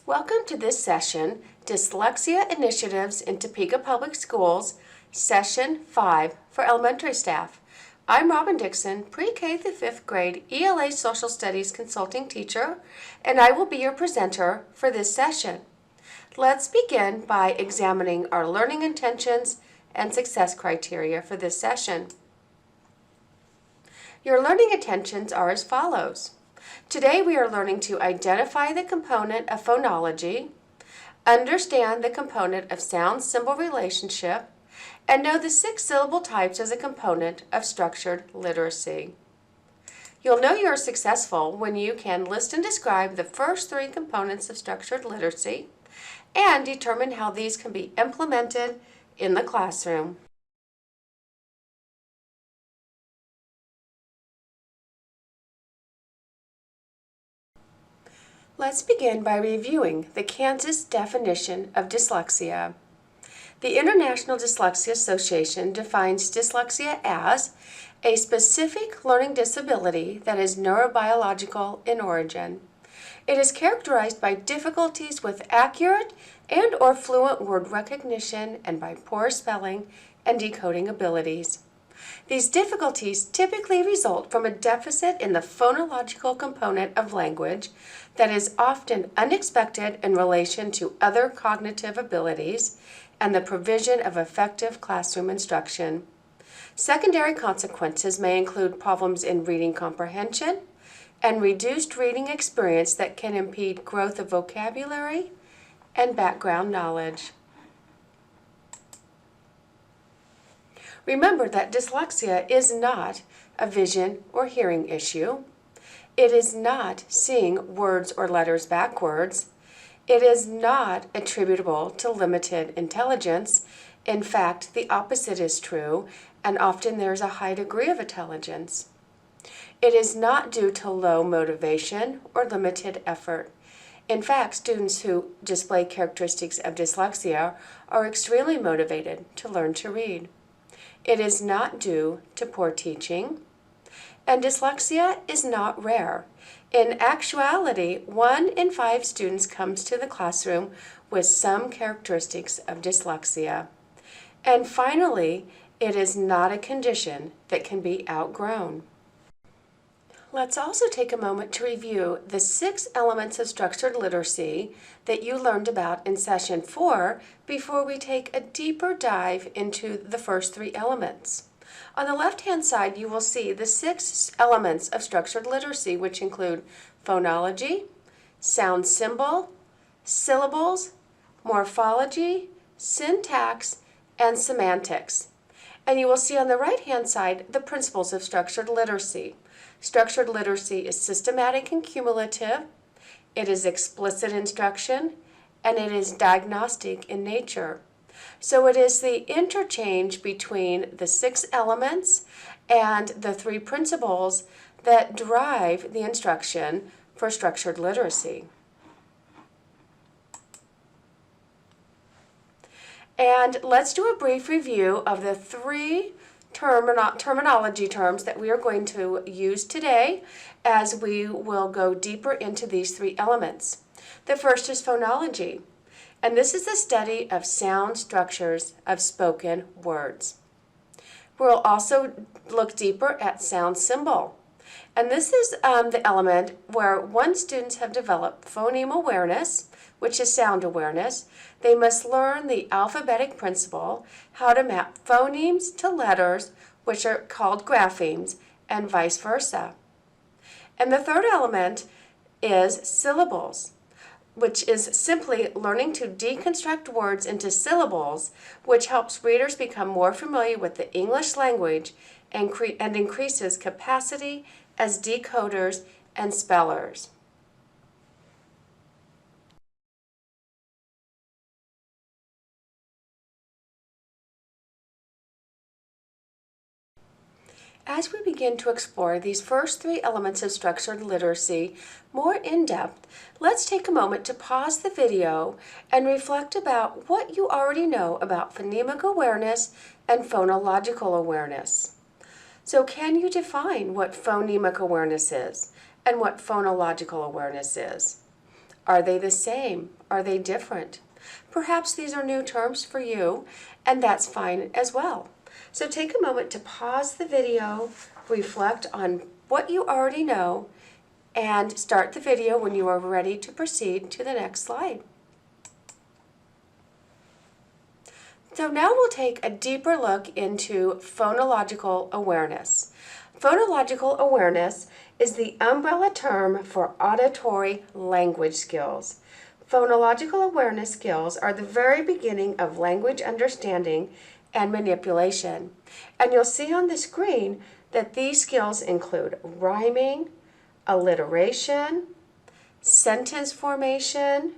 Welcome to this session, Dyslexia Initiatives in Topeka Public Schools, Session 5 for elementary staff. I'm Robin Dixon, Pre-K through 5th grade ELA Social Studies Consulting Teacher, and I will be your presenter for this session. Let's begin by examining our learning intentions and success criteria for this session. Your learning intentions are as follows. Today we are learning to identify the component of phonology, understand the component of sound-symbol relationship, and know the 6 syllable types as a component of structured literacy. You'll know you're successful when you can list and describe the first 3 components of structured literacy and determine how these can be implemented in the classroom. Let's begin by reviewing the Kansas definition of dyslexia. The International Dyslexia Association defines dyslexia as a specific learning disability that is neurobiological in origin. It is characterized by difficulties with accurate and/or fluent word recognition and by poor spelling and decoding abilities. These difficulties typically result from a deficit in the phonological component of language that is often unexpected in relation to other cognitive abilities and the provision of effective classroom instruction. Secondary consequences may include problems in reading comprehension and reduced reading experience that can impede growth of vocabulary and background knowledge. Remember that dyslexia is not a vision or hearing issue. It is not seeing words or letters backwards. It is not attributable to limited intelligence. In fact, the opposite is true, and often there is a high degree of intelligence. It is not due to low motivation or limited effort. In fact, students who display characteristics of dyslexia are extremely motivated to learn to read. It is not due to poor teaching, and dyslexia is not rare. In actuality, 1 in 5 students comes to the classroom with some characteristics of dyslexia. And finally, it is not a condition that can be outgrown. Let's also take a moment to review the 6 elements of structured literacy that you learned about in Session 4 before we take a deeper dive into the first 3 elements. On the left-hand side, you will see the 6 elements of structured literacy, which include phonology, sound symbol, syllables, morphology, syntax, and semantics. And you will see on the right-hand side the principles of structured literacy. Structured literacy is systematic and cumulative, it is explicit instruction, and it is diagnostic in nature. So it is the interchange between the 6 elements and the 3 principles that drive the instruction for structured literacy. And let's do a brief review of the 3 terminology terms that we are going to use today as we will go deeper into these 3 elements. The first is phonology, and this is the study of sound structures of spoken words. We'll also look deeper at sound symbol, and this is the element where once students have developed phoneme awareness, which is sound awareness, they must learn the alphabetic principle, how to map phonemes to letters, which are called graphemes, and vice versa. And the third element is syllables, which is simply learning to deconstruct words into syllables, which helps readers become more familiar with the English language and increases capacity as decoders and spellers. As we begin to explore these first 3 elements of structured literacy more in depth, let's take a moment to pause the video and reflect about what you already know about phonemic awareness and phonological awareness. So can you define what phonemic awareness is and what phonological awareness is? Are they the same? Are they different? Perhaps these are new terms for you, and that's fine as well. So take a moment to pause the video, reflect on what you already know, and start the video when you are ready to proceed to the next slide. So now we'll take a deeper look into phonological awareness. Phonological awareness is the umbrella term for auditory language skills. Phonological awareness skills are the very beginning of language understanding and manipulation. And you'll see on the screen that these skills include rhyming, alliteration, sentence formation,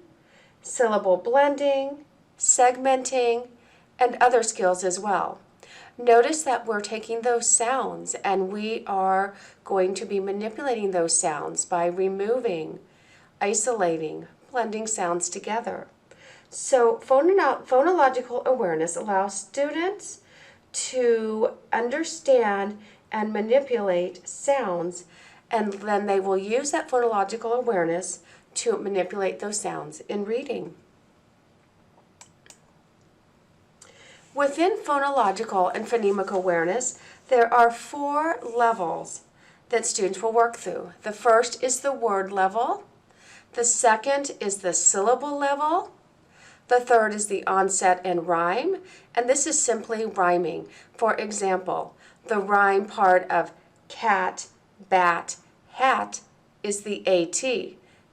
syllable blending, segmenting, and other skills as well. Notice that we're taking those sounds and we are going to be manipulating those sounds by removing, isolating, blending sounds together. So phonological awareness allows students to understand and manipulate sounds, and then they will use that phonological awareness to manipulate those sounds in reading. Within phonological and phonemic awareness, there are 4 levels that students will work through. The first is the word level. The second is the syllable level. The third is the onset and rhyme, and this is simply rhyming. For example, the rhyme part of cat, bat, hat is the AT.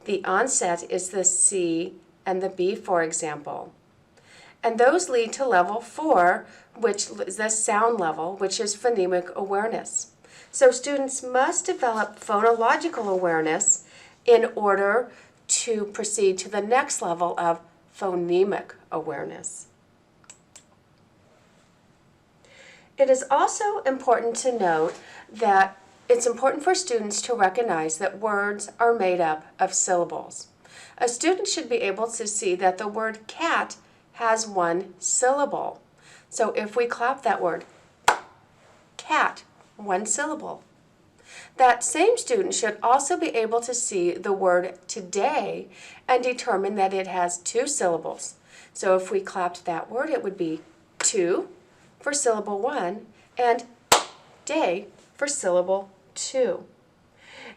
The onset is the C and the B, for example. And those lead to level 4, which is the sound level, which is phonemic awareness. So students must develop phonological awareness in order to proceed to the next level of phonemic awareness. It is also important to note that it's important for students to recognize that words are made up of syllables. A student should be able to see that the word cat has 1 syllable. So if we clap that word, cat, 1 syllable. That same student should also be able to see the word today and determine that it has 2 syllables. So if we clapped that word, it would be 2 for syllable 1 and day for syllable 2.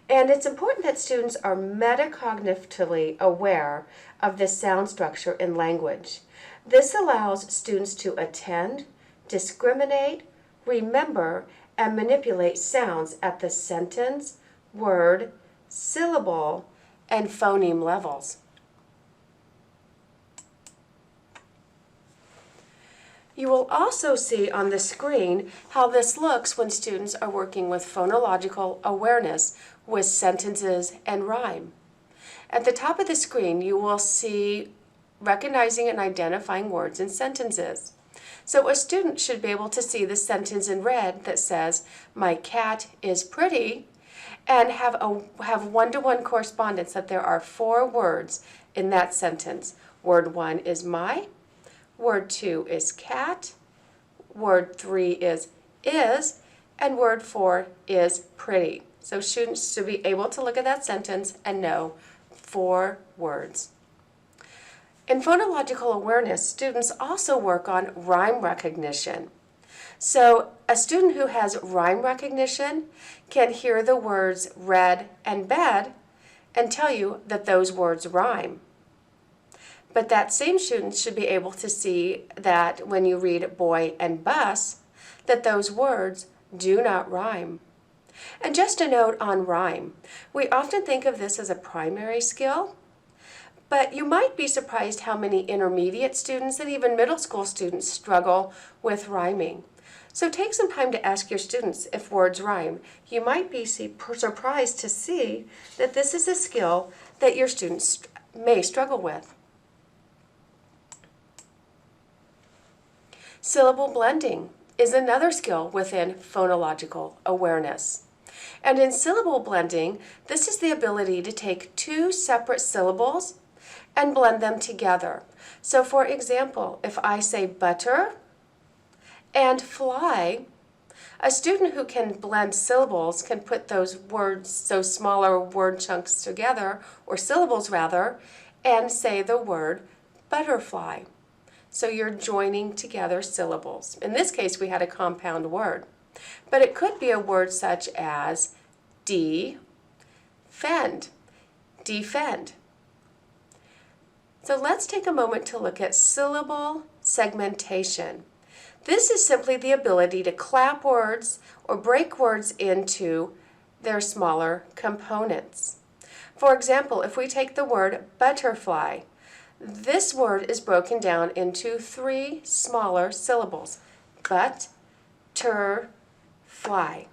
And it's important that students are metacognitively aware of the sound structure in language. This allows students to attend, discriminate, remember, and manipulate sounds at the sentence, word, syllable, and phoneme levels. You will also see on the screen how this looks when students are working with phonological awareness with sentences and rhyme. At the top of the screen, you will see recognizing and identifying words and sentences. So a student should be able to see the sentence in red that says, "My cat is pretty," and have one-to-one correspondence that there are 4 words in that sentence. Word 1 is my, word 2 is cat, word 3 is, and word 4 is pretty. So students should be able to look at that sentence and know 4 words. In phonological awareness, students also work on rhyme recognition. So a student who has rhyme recognition can hear the words red and bed and tell you that those words rhyme. But that same student should be able to see that when you read boy and bus, that those words do not rhyme. And just a note on rhyme, we often think of this as a primary skill, but you might be surprised how many intermediate students and even middle school students struggle with rhyming. So take some time to ask your students if words rhyme. You might be surprised to see that this is a skill that your students may struggle with. Syllable blending is another skill within phonological awareness. And in syllable blending, this is the ability to take 2 separate syllables and blend them together. So for example, if I say butter and fly, a student who can blend syllables can put those words, those smaller word chunks together, or syllables rather, and say the word butterfly. So you're joining together syllables. In this case, we had a compound word. But it could be a word such as defend, defend. So let's take a moment to look at syllable segmentation. This is simply the ability to clap words or break words into their smaller components. For example, if we take the word butterfly, this word is broken down into 3 smaller syllables. But-ter-fly.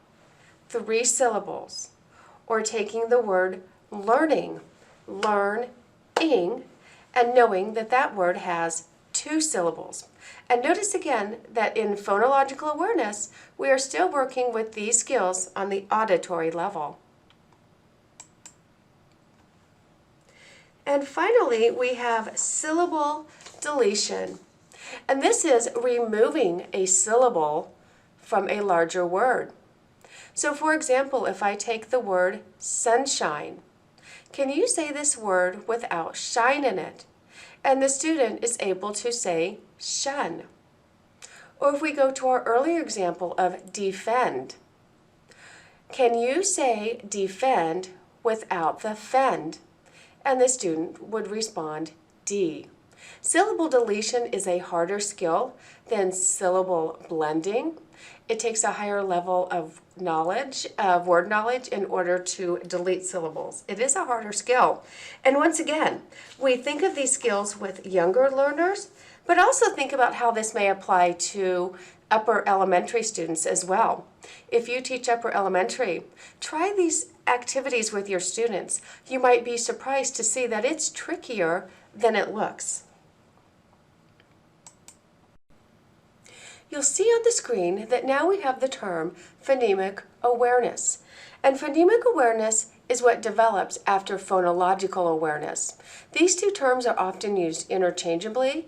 3 syllables. Or taking the word learning, learn-ing, and knowing that that word has 2 syllables. And notice again that in phonological awareness, we are still working with these skills on the auditory level. And finally, we have syllable deletion. And this is removing a syllable from a larger word. So for example, if I take the word sunshine, can you say this word without shine in it? And the student is able to say shun. Or if we go to our earlier example of defend, can you say defend without the fend? And the student would respond D. Syllable deletion is a harder skill than syllable blending. It takes a higher level of knowledge, of word knowledge, in order to delete syllables. It is a harder skill. And once again, we think of these skills with younger learners, but also think about how this may apply to upper elementary students as well. If you teach upper elementary, try these activities with your students. You might be surprised to see that it's trickier than it looks. You'll see on the screen that now we have the term phonemic awareness. And phonemic awareness is what develops after phonological awareness. These 2 terms are often used interchangeably,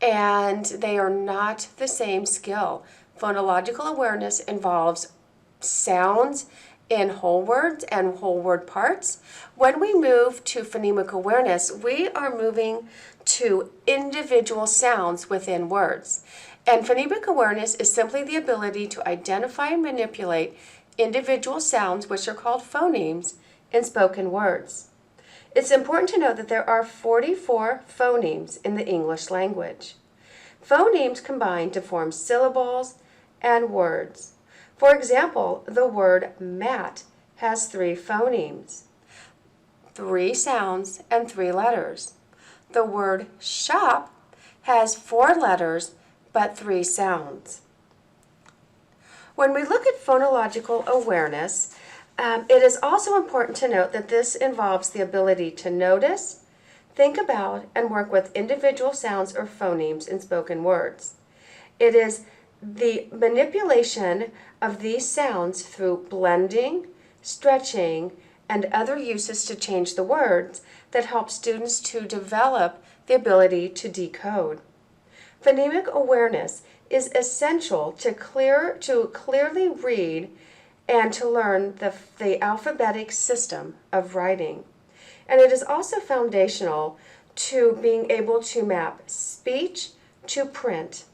and they are not the same skill. Phonological awareness involves sounds in whole words and whole word parts. When we move to phonemic awareness, we are moving to individual sounds within words. And phonemic awareness is simply the ability to identify and manipulate individual sounds, which are called phonemes, in spoken words. It's important to note that there are 44 phonemes in the English language. Phonemes combine to form syllables and words. For example, the word mat has 3 phonemes, 3 sounds and 3 letters. The word shop has 4 letters but 3 sounds. When we look at phonological awareness, it is also important to note that this involves the ability to notice, think about, and work with individual sounds or phonemes in spoken words. It is the manipulation of these sounds through blending, stretching, and other uses to change the words that help students to develop the ability to decode. Phonemic awareness is essential to clearly read and to learn the alphabetic system of writing. And it is also foundational to being able to map speech to print.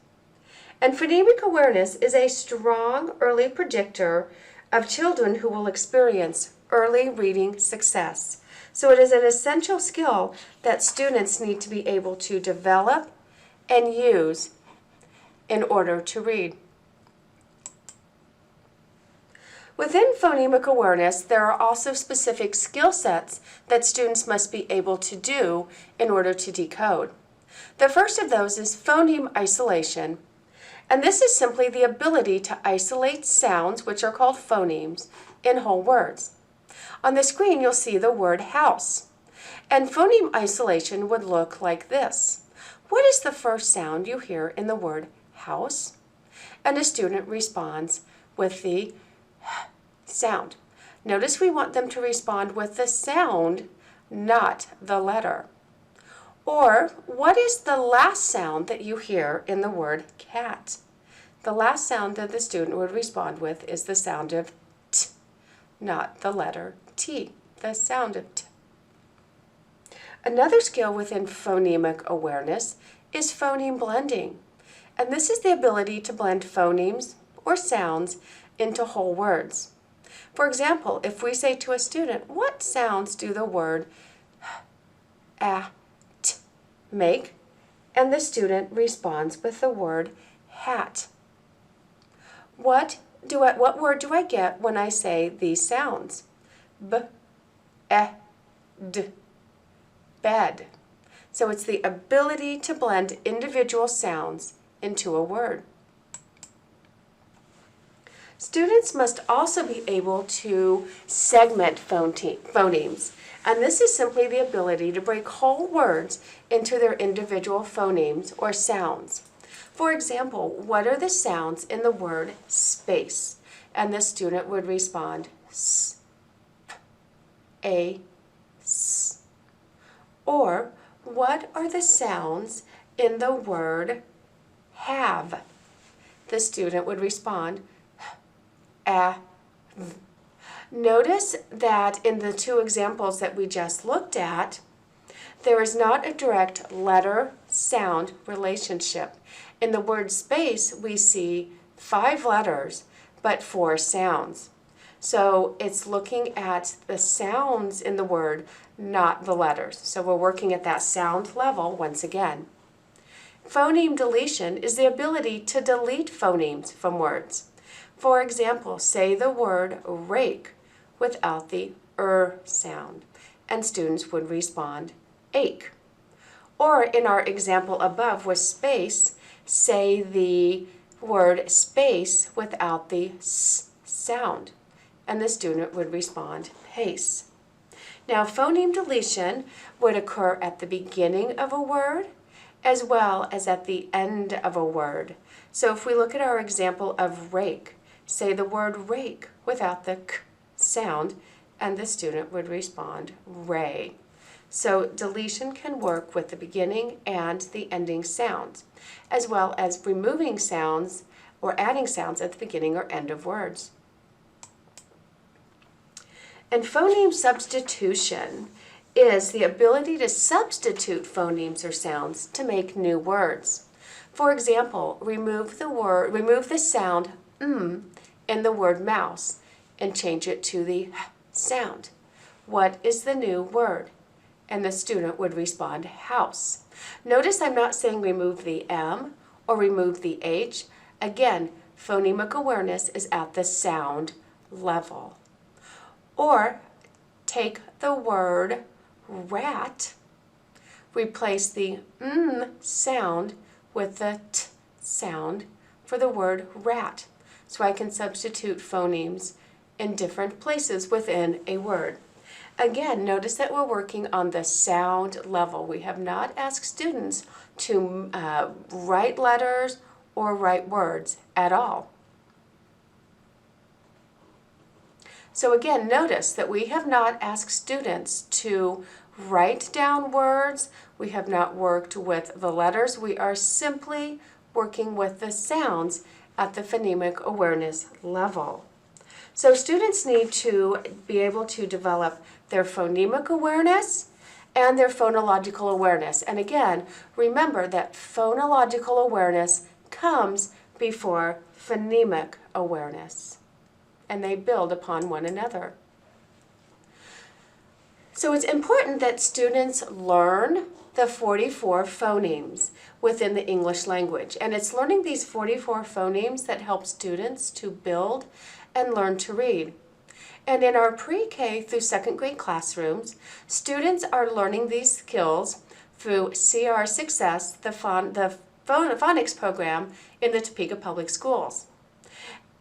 And phonemic awareness is a strong early predictor of children who will experience early reading success. So it is an essential skill that students need to be able to develop and use in order to read. Within phonemic awareness, there are also specific skill sets that students must be able to do in order to decode. The first of those is phoneme isolation, and this is simply the ability to isolate sounds, which are called phonemes, in whole words. On the screen, you'll see the word house, and phoneme isolation would look like this. What is the first sound you hear in the word house? And a student responds with the sound. Notice we want them to respond with the sound, not the letter. Or, what is the last sound that you hear in the word cat? The last sound that the student would respond with is the sound of t, not the letter T, the sound of t. Another skill within phonemic awareness is phoneme blending. And this is the ability to blend phonemes or sounds into whole words. For example, if we say to a student, what sounds do the word t make? And the student responds with the word hat. What word do I get when I say these sounds? B, e, d, bed. So it's the ability to blend individual sounds into a word. Students must also be able to segment phonemes, and this is simply the ability to break whole words into their individual phonemes or sounds. For example, what are the sounds in the word space? And the student would respond s, p, a, s. Or what are the sounds in the word have? The student would respond a, v. Notice that in the two examples that we just looked at, there is not a direct letter-sound relationship. In the word space, we see 5 letters, but 4 sounds. So it's looking at the sounds in the word, not the letters. So we're working at that sound level once again. Phoneme deletion is the ability to delete phonemes from words. For example, say the word rake without the sound, and students would respond ache. Or in our example above with space, say the word space without the s sound, and the student would respond pace. Now, phoneme deletion would occur at the beginning of a word as well as at the end of a word. So if we look at our example of rake, say the word rake without the k sound, and the student would respond ray. So deletion can work with the beginning and the ending sounds, as well as removing sounds or adding sounds at the beginning or end of words. And phoneme substitution is the ability to substitute phonemes or sounds to make new words. For example, remove the sound in the word mouse and change it to the sound. What is the new word? And the student would respond house. Notice I'm not saying remove the M or remove the H. Again, phonemic awareness is at the sound level. Or take the word rat, replace the sound with the t sound for the word rat. So I can substitute phonemes in different places within a word. Again, notice that we're working on the sound level. We have not asked students to write letters or write words at all. So again, notice that we have not asked students to write down words. We have not worked with the letters. We are simply working with the sounds at the phonemic awareness level. So students need to be able to develop their phonemic awareness and their phonological awareness. And again, remember that phonological awareness comes before phonemic awareness, and they build upon one another. So it's important that students learn the 44 phonemes within the English language. And it's learning these 44 phonemes that help students to build and learn to read. And in our pre-K through second grade classrooms, students are learning these skills through CR Success, the phonics program in the Topeka Public Schools.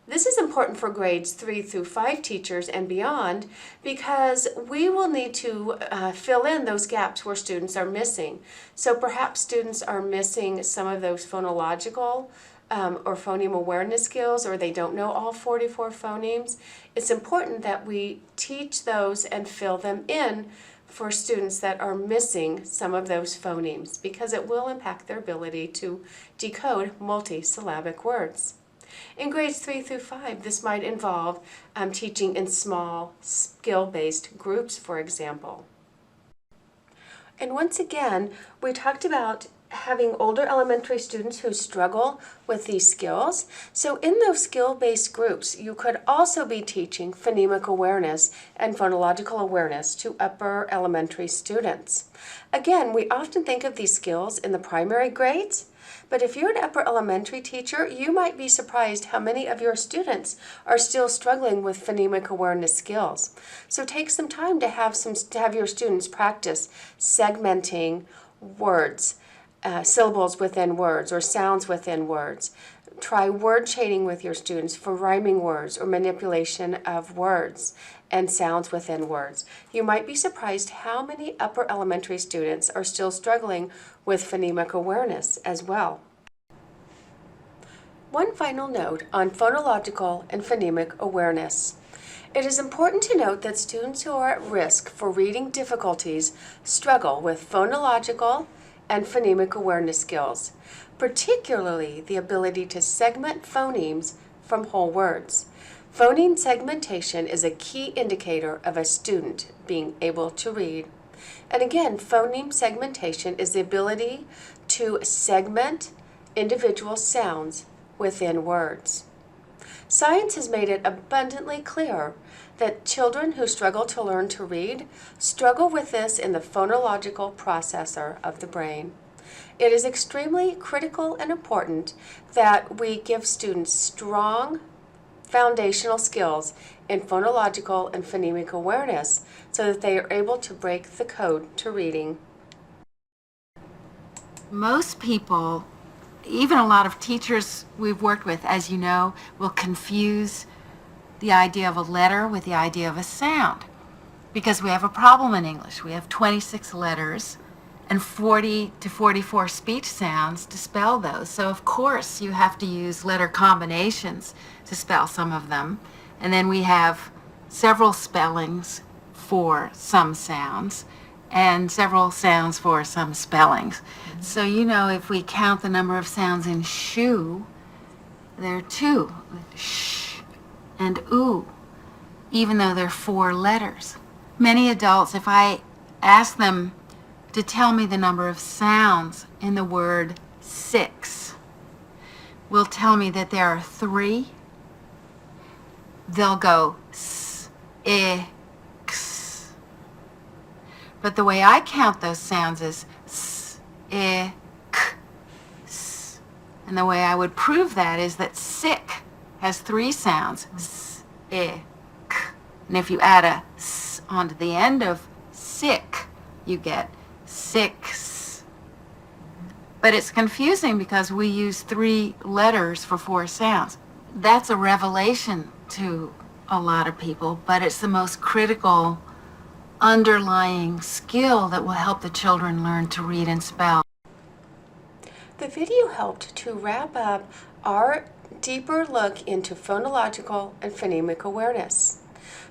This is important for grades 3 through 5 teachers and beyond, because we will need to fill in those gaps where students are missing. So perhaps students are missing some of those phonological or phoneme awareness skills, or they don't know all 44 phonemes. It's important that we teach those and fill them in for students that are missing some of those phonemes, because it will impact their ability to decode multisyllabic words. In grades 3 through 5, this might involve teaching in small, skill-based groups, for example. And once again, we talked about having older elementary students who struggle with these skills. So in those skill-based groups, you could also be teaching phonemic awareness and phonological awareness to upper elementary students. Again, we often think of these skills in the primary grades, but if you're an upper elementary teacher, you might be surprised how many of your students are still struggling with phonemic awareness skills. So take some time to have your students practice segmenting words, syllables within words or sounds within words. Try word chaining with your students for rhyming words or manipulation of words and sounds within words. You might be surprised how many upper elementary students are still struggling with phonemic awareness as well. One final note on phonological and phonemic awareness. It is important to note that students who are at risk for reading difficulties struggle with phonological and phonemic awareness skills, particularly the ability to segment phonemes from whole words. Phoneme segmentation is a key indicator of a student being able to read. And again, phoneme segmentation is the ability to segment individual sounds within words. Science has made it abundantly clear that children who struggle to learn to read struggle with this in the phonological processor of the brain. It is extremely critical and important that we give students strong foundational skills in phonological and phonemic awareness so that they are able to break the code to reading. Most people, even a lot of teachers we've worked with, as you know, will confuse the idea of a letter with the idea of a sound, because we have a problem in English. We have 26 letters and 40 to 44 speech sounds to spell those. So of course you have to use letter combinations to spell some of them. And then we have several spellings for some sounds and several sounds for some spellings. So if we count the number of sounds in shoe, there are 2, sh and oo, even though they're 4 letters. Many adults, if I ask them to tell me the number of sounds in the word 6, will tell me that there are 3. They'll go s, I, x. But the way I count those sounds is s, I, k, s. And the way I would prove that is that sick has 3 sounds, s, I, k. And if you add a s onto the end of sick, you get 6. But it's confusing because we use 3 letters for 4 sounds. That's a revelation to a lot of people, but it's the most critical underlying skill that will help the children learn to read and spell. The video helped to wrap up our deeper look into phonological and phonemic awareness.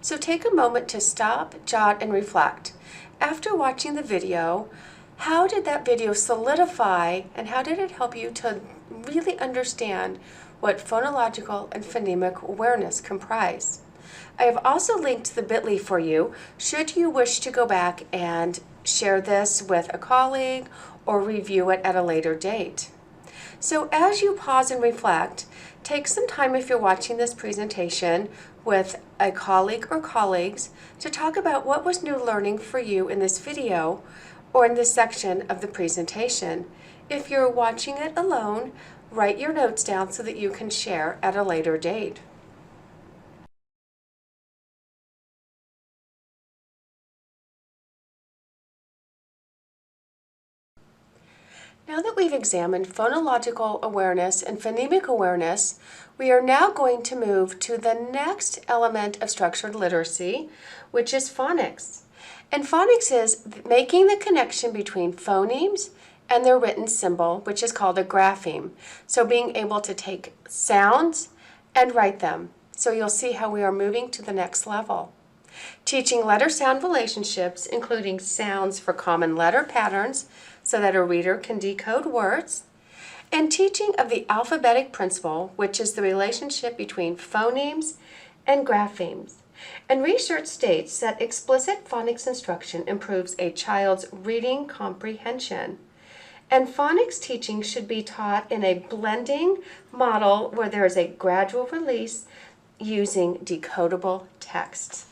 So take a moment to stop, jot, and reflect. After watching the video, how did that video solidify and how did it help you to really understand what phonological and phonemic awareness comprise? I have also linked the bit.ly for you should you wish to go back and share this with a colleague or review it at a later date. So as you pause and reflect, take some time if you're watching this presentation with a colleague or colleagues to talk about what was new learning for you in this video or in this section of the presentation. If you're watching it alone, write your notes down so that you can share at a later date. Now that we've examined phonological awareness and phonemic awareness, we are now going to move to the next element of structured literacy, which is phonics. And phonics is making the connection between phonemes and their written symbol, which is called a grapheme. So being able to take sounds and write them. So you'll see how we are moving to the next level. Teaching letter-sound relationships, including sounds for common letter patterns so that a reader can decode words, and teaching of the alphabetic principle, which is the relationship between phonemes and graphemes. And research states that explicit phonics instruction improves a child's reading comprehension. And phonics teaching should be taught in a blending model where there is a gradual release using decodable text.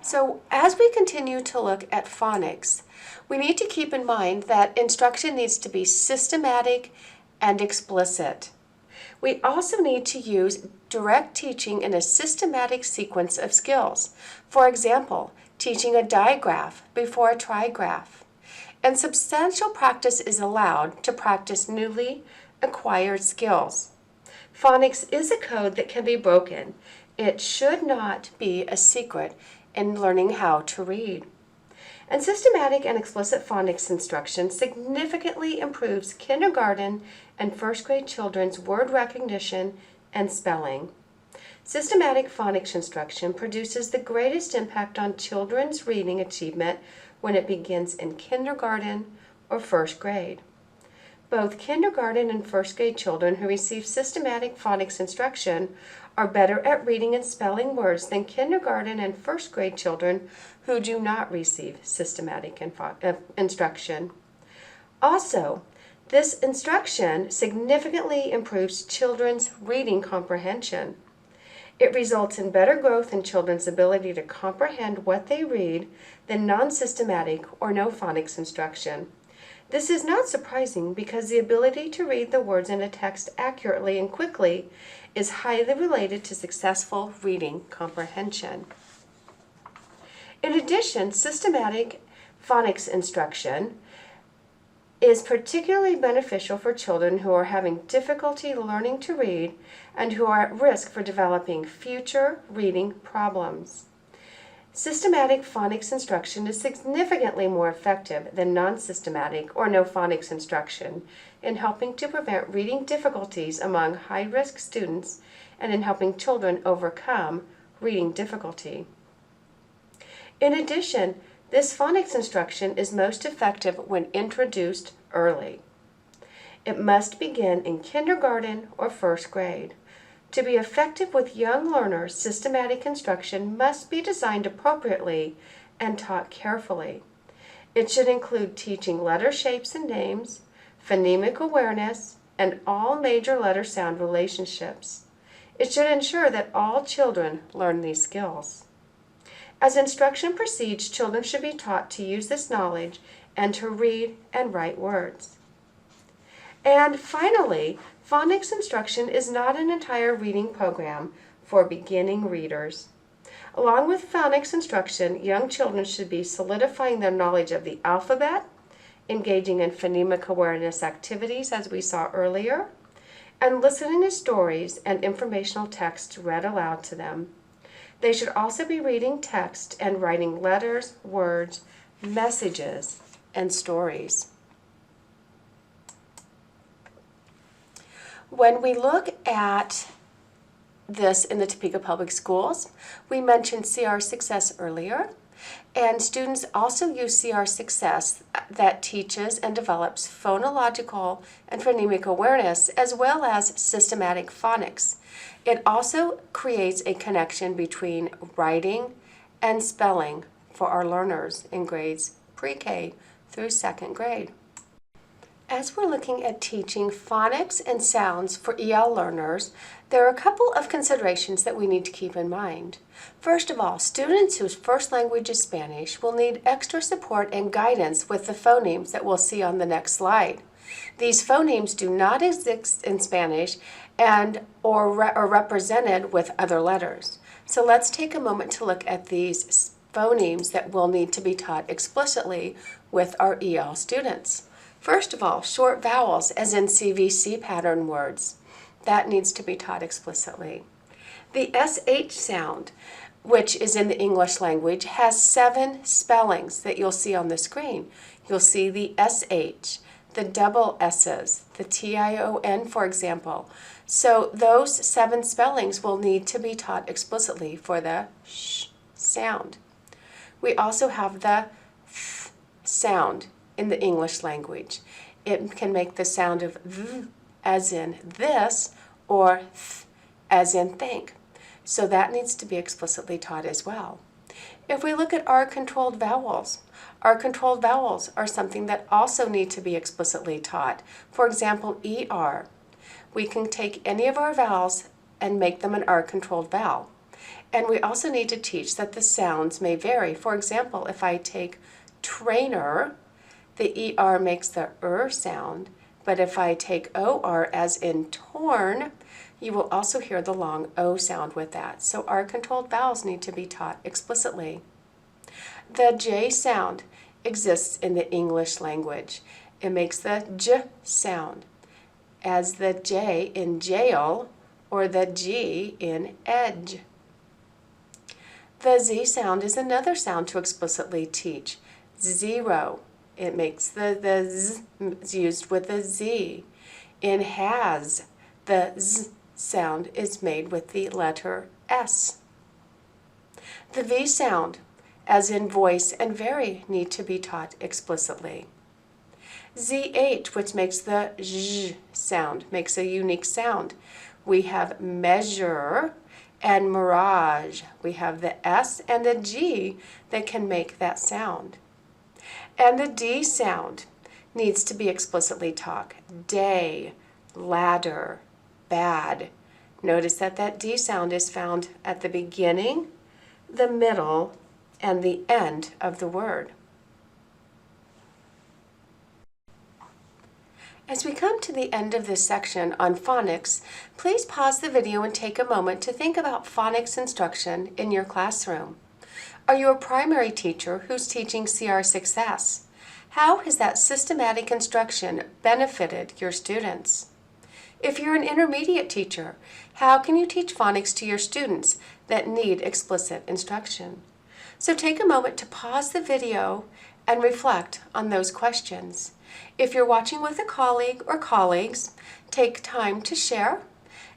So as we continue to look at phonics, we need to keep in mind that instruction needs to be systematic and explicit. We also need to use direct teaching in a systematic sequence of skills. For example, teaching a digraph before a trigraph. And substantial practice is allowed to practice newly acquired skills. Phonics is a code that can be broken. It should not be a secret in learning how to read. And systematic and explicit phonics instruction significantly improves kindergarten and first grade children's word recognition and spelling. Systematic phonics instruction produces the greatest impact on children's reading achievement when it begins in kindergarten or first grade. Both kindergarten and first grade children who receive systematic phonics instruction are better at reading and spelling words than kindergarten and first grade children who do not receive systematic instruction. Also, this instruction significantly improves children's reading comprehension. It results in better growth in children's ability to comprehend what they read than non-systematic or no phonics instruction. This is not surprising because the ability to read the words in a text accurately and quickly is highly related to successful reading comprehension. In addition, systematic phonics instruction is particularly beneficial for children who are having difficulty learning to read and who are at risk for developing future reading problems. Systematic phonics instruction is significantly more effective than non-systematic or no phonics instruction in helping to prevent reading difficulties among high-risk students and in helping children overcome reading difficulty. In addition, this phonics instruction is most effective when introduced early. It must begin in kindergarten or first grade. To be effective with young learners, systematic instruction must be designed appropriately and taught carefully. It should include teaching letter shapes and names, phonemic awareness, and all major letter sound relationships. It should ensure that all children learn these skills. As instruction proceeds, children should be taught to use this knowledge and to read and write words. And finally, phonics instruction is not an entire reading program for beginning readers. Along with phonics instruction, young children should be solidifying their knowledge of the alphabet, engaging in phonemic awareness activities as we saw earlier, and listening to stories and informational text read aloud to them. They should also be reading text and writing letters, words, messages, and stories. When we look at this in the Topeka Public Schools, we mentioned CR Success earlier, and students also use CR Success that teaches and develops phonological and phonemic awareness as well as systematic phonics. It also creates a connection between writing and spelling for our learners in grades pre-K through second grade. As we're looking at teaching phonics and sounds for EL learners, there are a couple of considerations that we need to keep in mind. First of all, students whose first language is Spanish will need extra support and guidance with the phonemes that we'll see on the next slide. These phonemes do not exist in Spanish and are represented with other letters. So let's take a moment to look at these phonemes that will need to be taught explicitly with our EL students. First of all, short vowels, as in CVC pattern words. That needs to be taught explicitly. The SH sound, which is in the English language, has 7 spellings that you'll see on the screen. You'll see the SH, the double S's, the TION, for example. So those 7 spellings will need to be taught explicitly for the sh sound. We also have the th sound in the English language. It can make the sound of v as in this or th as in think. So that needs to be explicitly taught as well. If we look at R-controlled vowels are something that also need to be explicitly taught. For example, ER. We can take any of our vowels and make them an R-controlled vowel. And we also need to teach that the sounds may vary. For example, if I take trainer, the ER makes the sound, but if I take OR as in torn, you will also hear the long O sound with that. So R-controlled vowels need to be taught explicitly. The J sound exists in the English language. It makes the J sound, as the J in jail or the G in edge. The Z sound is another sound to explicitly teach. Zero. It makes the Z used with the Z. In has, the Z sound is made with the letter S. The V sound, as in voice and very, need to be taught explicitly. ZH, which makes the Z sound, makes a unique sound. We have measure and mirage. We have the S and the G that can make that sound. And the D sound needs to be explicitly taught. Day, ladder, bad. Notice that that D sound is found at the beginning, the middle, and the end of the word. As we come to the end of this section on phonics, please pause the video and take a moment to think about phonics instruction in your classroom. Are you a primary teacher who's teaching CR Success? How has that systematic instruction benefited your students? If you're an intermediate teacher, how can you teach phonics to your students that need explicit instruction? So take a moment to pause the video and reflect on those questions. If you're watching with a colleague or colleagues, take time to share.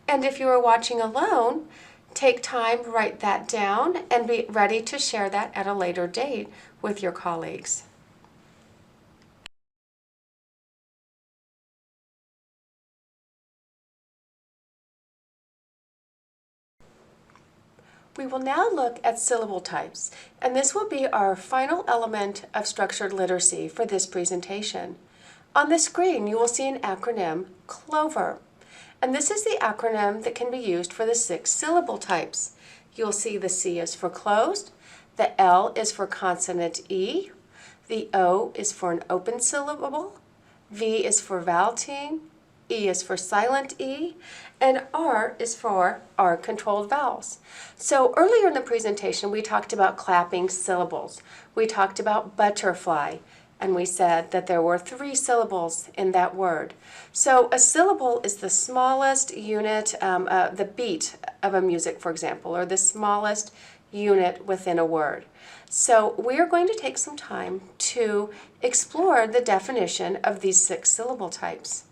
And if you are watching alone, take time, write that down, and be ready to share that at a later date with your colleagues. We will now look at syllable types, and this will be our final element of structured literacy for this presentation. On the screen, you will see an acronym, CLOVER, and this is the acronym that can be used for the 6 syllable types. You'll see the C is for closed, the L is for consonant E, the O is for an open syllable, V is for vowel team, E is for silent E, and R is for R-controlled vowels. So earlier in the presentation, we talked about clapping syllables. We talked about butterfly, and we said that there were 3 syllables in that word. So a syllable is the smallest unit, the beat of a music, for example, or the smallest unit within a word. So we are going to take some time to explore the definition of these 6 syllable types.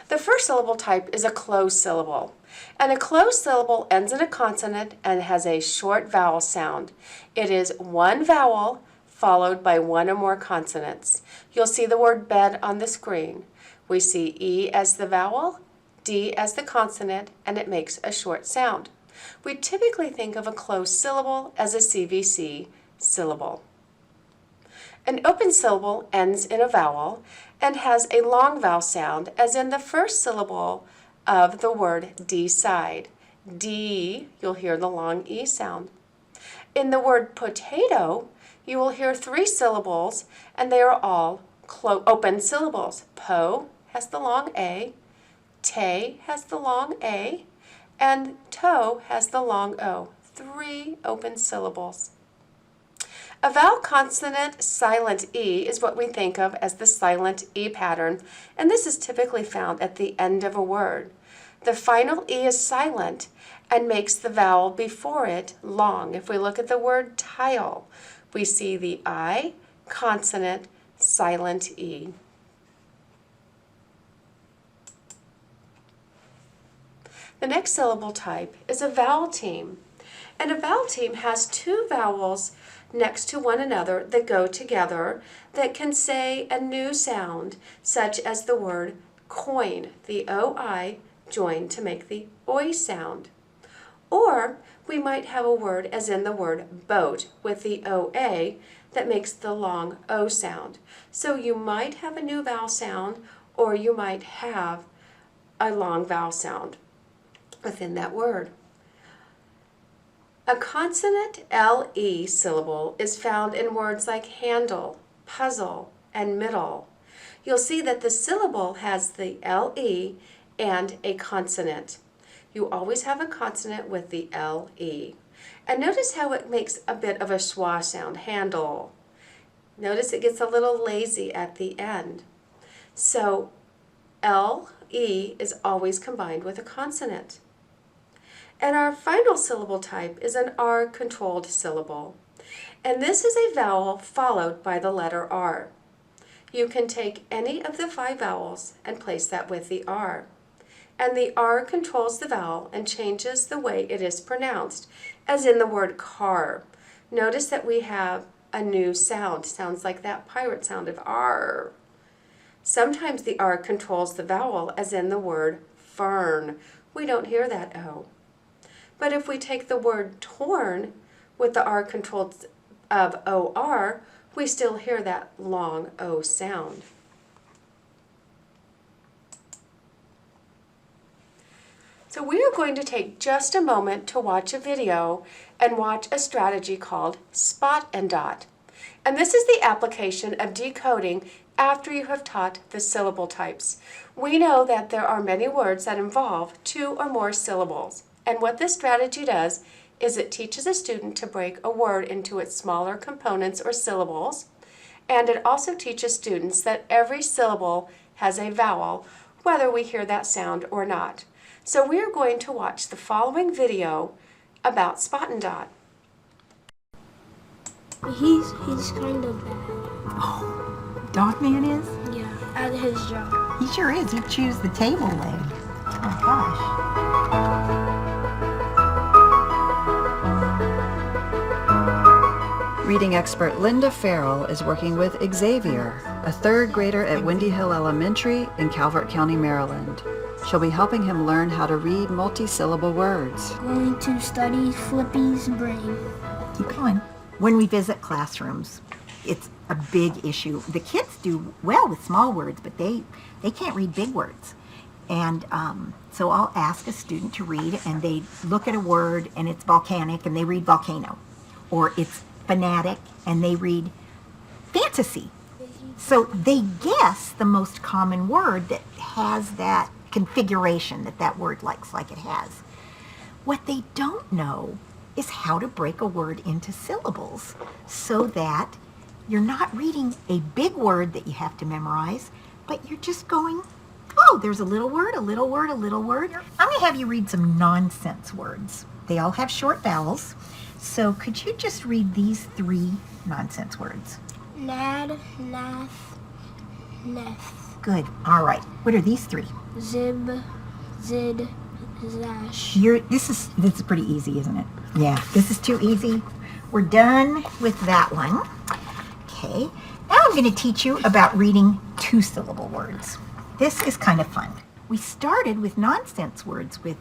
The first syllable type is a closed syllable. And a closed syllable ends in a consonant and has a short vowel sound. It is one vowel followed by one or more consonants. You'll see the word bed on the screen. We see E as the vowel, D as the consonant, and it makes a short sound. We typically think of a closed syllable as a CVC syllable. An open syllable ends in a vowel and has a long vowel sound, as in the first syllable of the word decide. D, you'll hear the long E sound. In the word potato, you will hear 3 syllables, and they are all open syllables. Po has the long A, te has the long A, and toe has the long O. 3 open syllables. A vowel consonant silent E is what we think of as the silent E pattern, and this is typically found at the end of a word. The final E is silent and makes the vowel before it long. If we look at the word tile, we see the I, consonant, silent E. The next syllable type is a vowel team, and a vowel team has 2 vowels next to one another that go together that can say a new sound, such as the word coin, the OI joined to make the oi sound. Or we might have a word as in the word boat with the OA that makes the long O sound. So you might have a new vowel sound, or you might have a long vowel sound within that word. A consonant LE syllable is found in words like handle, puzzle, and middle. You'll see that the syllable has the LE and a consonant. You always have a consonant with the LE. And notice how it makes a bit of a schwa sound, handle. Notice it gets a little lazy at the end. So LE is always combined with a consonant. And our final syllable type is an R-controlled syllable. And this is a vowel followed by the letter R. You can take any of the 5 vowels and place that with the R. And the R controls the vowel and changes the way it is pronounced, as in the word car. Notice that we have a new sound. Sounds like that pirate sound of R. Sometimes the R controls the vowel, as in the word fern. We don't hear that O. But if we take the word torn with the R controlled of OR, we still hear that long O sound. So we are going to take just a moment to watch a video and watch a strategy called Spot and Dot. And this is the application of decoding after you have taught the syllable types. We know that there are many words that involve 2 or more syllables. And what this strategy does is it teaches a student to break a word into its smaller components or syllables, and it also teaches students that every syllable has a vowel, whether we hear that sound or not. So we are going to watch the following video about Spot and Dot. He's kind of bad. Dog Man is? Yeah, at his job. He sure is. He chews the table leg. Oh gosh. Reading expert Linda Farrell is working with Xavier, a 3rd grader at Windy Hill Elementary in Calvert County, Maryland. She'll be helping him learn how to read multi-syllable words. Going to study Flippy's brain. Keep going. When we visit classrooms, it's a big issue. The kids do well with small words, but they can't read big words. And so I'll ask a student to read, and they look at a word, and it's volcanic, and they read volcano. Or it's fanatic, and they read fantasy. So they guess the most common word that has that configuration that word likes, like it has. What they don't know is how to break a word into syllables so that you're not reading a big word that you have to memorize, but you're just going, oh, there's a little word, a little word, a little word. I'm going to have you read some nonsense words. They all have short vowels. So could you just read these 3 nonsense words? Nad, nath, neth. Good. All right. What are these 3? Zib, zid, zash. This is pretty easy, isn't it? Yeah. This is too easy. We're done with that one. Okay. Now I'm going to teach you about reading 2-syllable words. This is kind of fun. We started with nonsense words with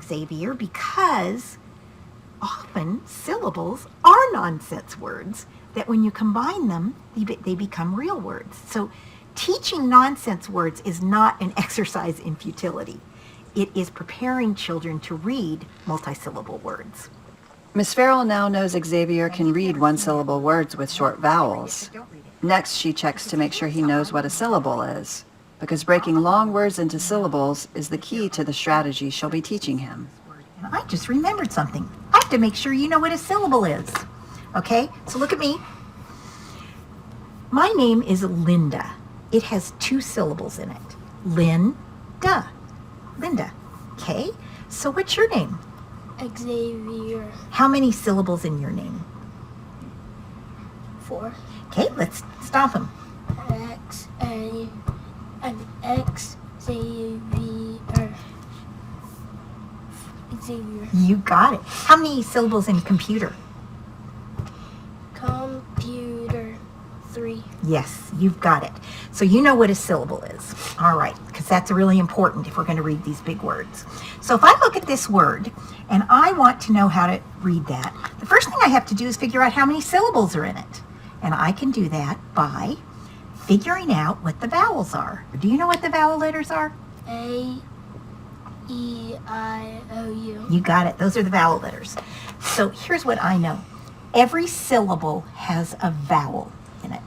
Xavier because often syllables are nonsense words that when you combine them, they become real words. So teaching nonsense words is not an exercise in futility. It is preparing children to read multisyllable words. Miss Farrell now knows Xavier can read 1-syllable words with short vowels. Next, she checks to make sure he knows what a syllable is, because breaking long words into syllables is the key to the strategy she'll be teaching him. And I just remembered something. I have to make sure you know what a syllable is. Okay, so look at me. My name is Linda. It has 2 syllables in it. Linda. Linda. Okay, so what's your name? Xavier. How many syllables in your name? 4. Okay, let's stop them. Xavier. Xavier. You got it. How many syllables in computer? Computer. 3. Yes, you've got it. So you know what a syllable is. All right, because that's really important if we're going to read these big words. So if I look at this word and I want to know how to read that, the first thing I have to do is figure out how many syllables are in it. And I can do that by figuring out what the vowels are. Do you know what the vowel letters are? A, E, I, O, U. You got it. Those are the vowel letters. So here's what I know. Every syllable has a vowel in it.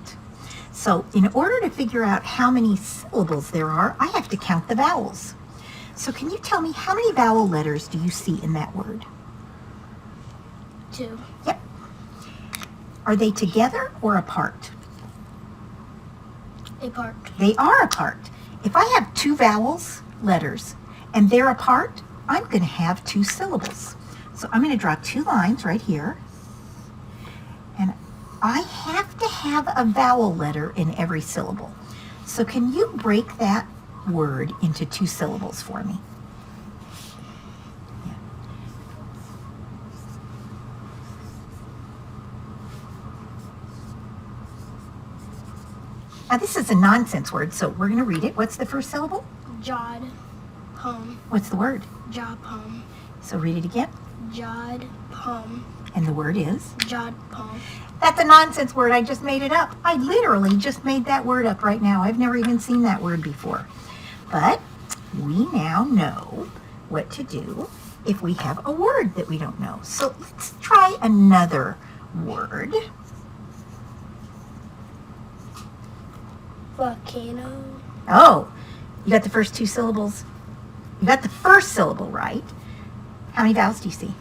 So in order to figure out how many syllables there are, I have to count the vowels. So can you tell me how many vowel letters do you see in that word? 2. Yep. Are they together or apart? Apart. They are apart. If I have 2 vowels letters and they're apart, I'm going to have 2 syllables. So I'm going to draw 2 lines right here. And I have to have a vowel letter in every syllable. So can you break that word into 2 syllables for me? Yeah. Now this is a nonsense word, so we're going to read it. What's the first syllable? Jod, hum. What's the word? Job, hum. So read it again. Jod, hum. And the word is? Jod, hum. That's a nonsense word. I just made it up. I literally just made that word up right now. I've never even seen that word before. But we now know what to do if we have a word that we don't know. So let's try another word. Volcano. Oh, you got the first 2 syllables. You got the first syllable right. How many vowels do you see?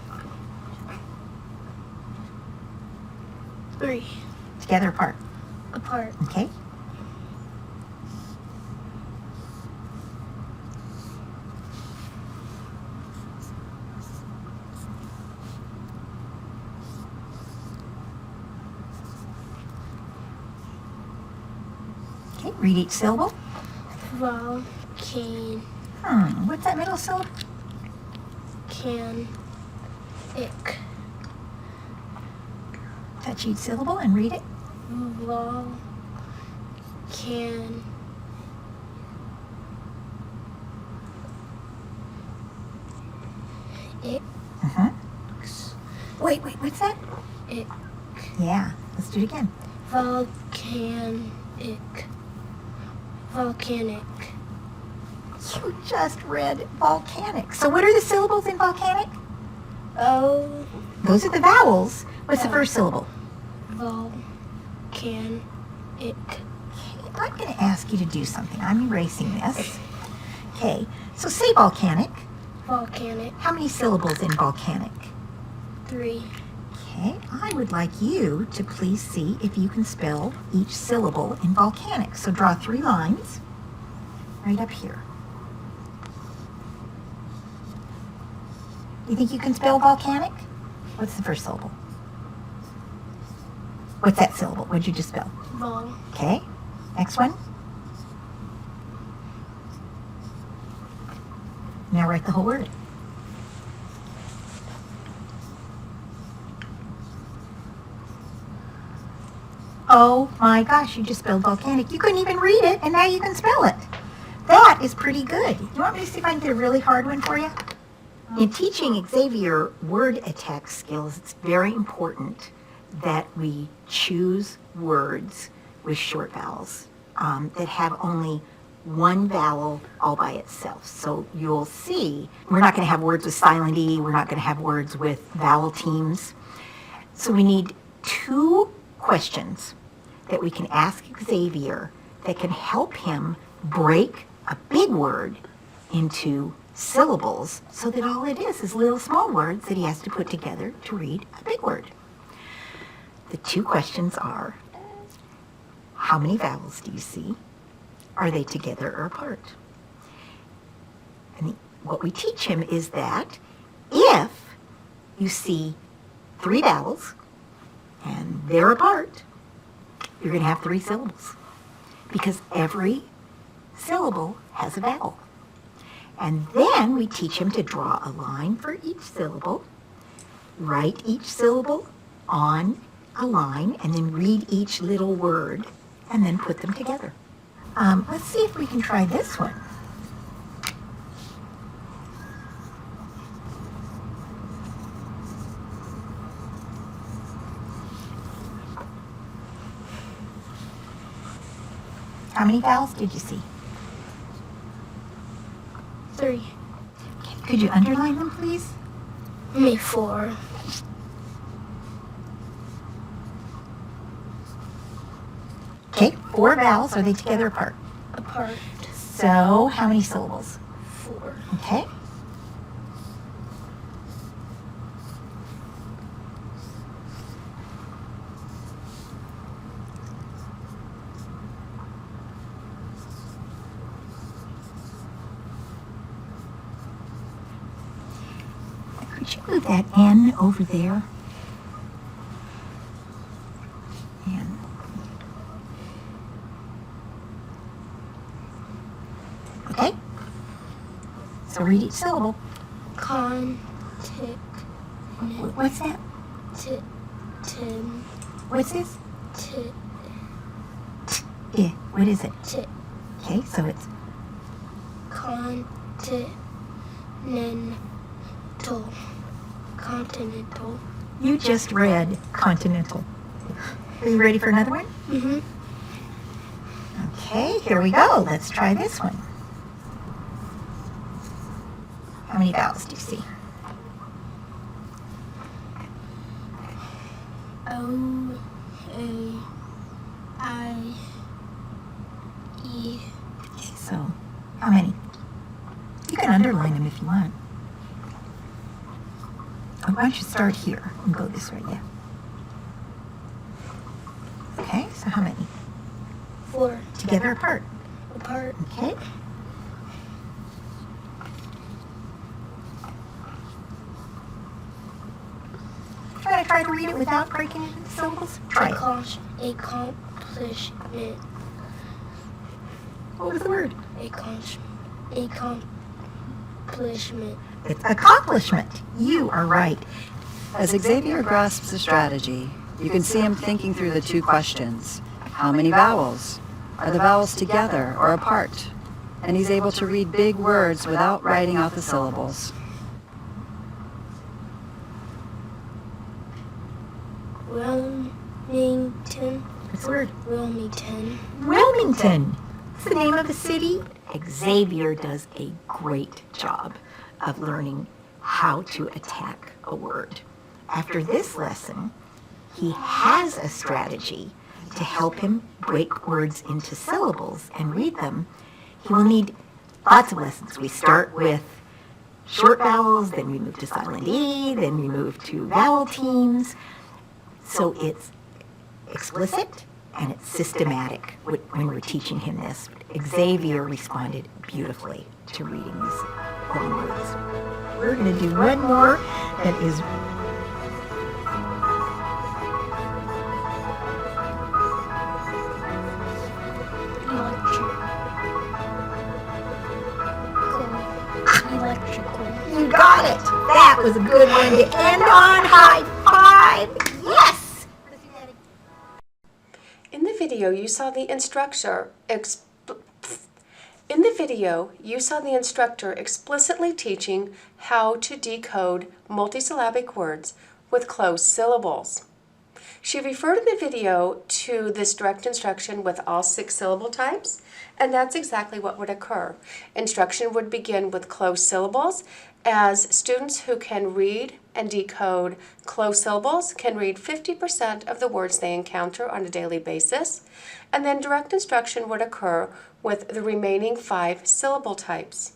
3. Together or apart? Apart. Okay. Okay, read each syllable. Volcan. What's that middle syllable? Can. Ick. Touch each syllable and read it. Vol. Can. Ick. Wait, what's that? Ick. Yeah, let's do it again. Volcanic. Volcanic. You just read volcanic. So what are the syllables in volcanic? O. Those are the vowels. What's the first syllable? Volcanic. Okay, I'm going to ask you to do something. I'm erasing this. Okay, so say volcanic. Volcanic. How many syllables in volcanic? 3. Okay, I would like you to please see if you can spell each syllable in volcanic. So draw 3 lines right up here. You think you can spell volcanic? What's the first syllable? What's that syllable? What did you just spell? Vol. Okay, next one. Now write the whole word. Oh my gosh, you just spelled volcanic. You couldn't even read it, and now you can spell it. That is pretty good. You want me to see if I can get a really hard one for you? In teaching Xavier word attack skills, it's very important that we choose words with short vowels that have only one vowel all by itself. So you'll see, we're not going to have words with silent E. We're not going to have words with vowel teams. So we need 2 questions that we can ask Xavier that can help him break a big word into syllables so that all it is little small words that he has to put together to read a big word. The 2 questions are, how many vowels do you see? Are they together or apart? And what we teach him is that if you see 3 vowels and they're apart, you're going to have 3 syllables because every syllable has a vowel. And then we teach him to draw a line for each syllable, write each syllable on a line, and then read each little word and then put them together. Let's see if we can try this one. How many vowels did you see? 3. Could you underline them, please? Me 4. Okay, 4 vowels. Are they together or apart? Apart. So, how many syllables? 4. Okay. Could you move that N over there? N. Okay. So read each syllable. Con. Tick. What's that? Tit. Tim. What's this? Tit. Yeah. What is it? Tit. Okay, so it's Continental. Continental. you just read continental. Are you ready for another one? Mm-hmm. Okay, here we go. Let's try this one. How many vowels do you see? O. A. I. E. Okay, so how many? You can underline them if you want. Why don't you start here and go this way? Yeah. Okay, so how many? 4. Together or apart? Apart. Okay. Try to read it without breaking it into syllables. Try it. Accomplishment. What was the word? Accomplishment. It's accomplishment. You are right. As Xavier grasps the strategy, you can see him thinking through the 2 questions. How many vowels? Are the vowels together or apart? And he's able to read big words without writing out the syllables. Wilmington. What's the word? Wilmington. Wilmington. It's the name of the city. Xavier does a great job of learning how to attack a word. After this lesson, he has a strategy to help him break words into syllables and read them. He will need lots of lessons. We start with short vowels, then we move to silent E, then we move to vowel teams. So it's explicit and it's systematic when we're teaching him this. Xavier responded beautifully to reading these long words. We're going to do one more that is Electrical. You got it. That was a good one to end on. High five. Yes. In the video, you saw the instructor explicitly teaching how to decode multisyllabic words with closed syllables. She referred in the video to this direct instruction with all 6 syllable types, and that's exactly what would occur. Instruction would begin with closed syllables, as students who can read and decode closed syllables can read 50% of the words they encounter on a daily basis, and then direct instruction would occur with the remaining 5 syllable types.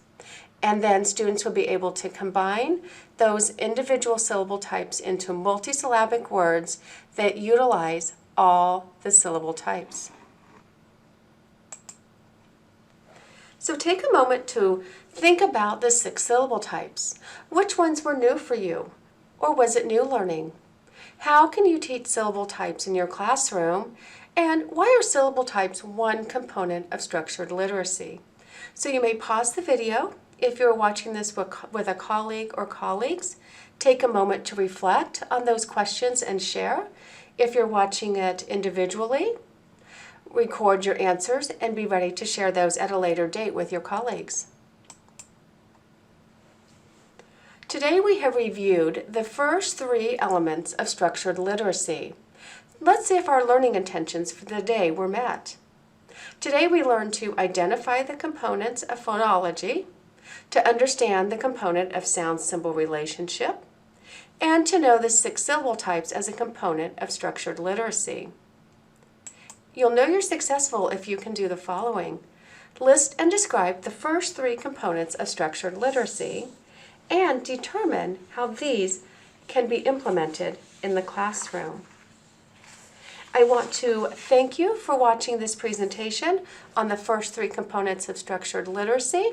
And then students would be able to combine those individual syllable types into multisyllabic words that utilize all the syllable types. So take a moment to think about the 6 syllable types. Which ones were new for you? Or was it new learning? How can you teach syllable types in your classroom? And why are syllable types one component of structured literacy? So you may pause the video. If you're watching this with a colleague or colleagues, take a moment to reflect on those questions and share. If you're watching it individually, record your answers and be ready to share those at a later date with your colleagues. Today we have reviewed the first 3 elements of structured literacy. Let's see if our learning intentions for the day were met. Today we learned to identify the components of phonology, to understand the component of sound-symbol relationship, and to know the 6 syllable types as a component of structured literacy. You'll know you're successful if you can do the following. List and describe the first 3 components of structured literacy and determine how these can be implemented in the classroom. I want to thank you for watching this presentation on the first 3 components of structured literacy.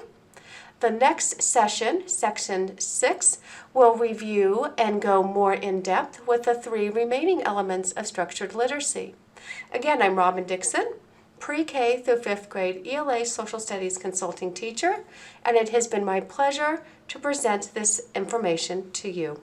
The next session, Section 6, will review and go more in depth with the 3 remaining elements of structured literacy. Again, I'm Robin Dixon, pre-K through 5th grade ELA Social Studies consulting teacher, and it has been my pleasure to present this information to you.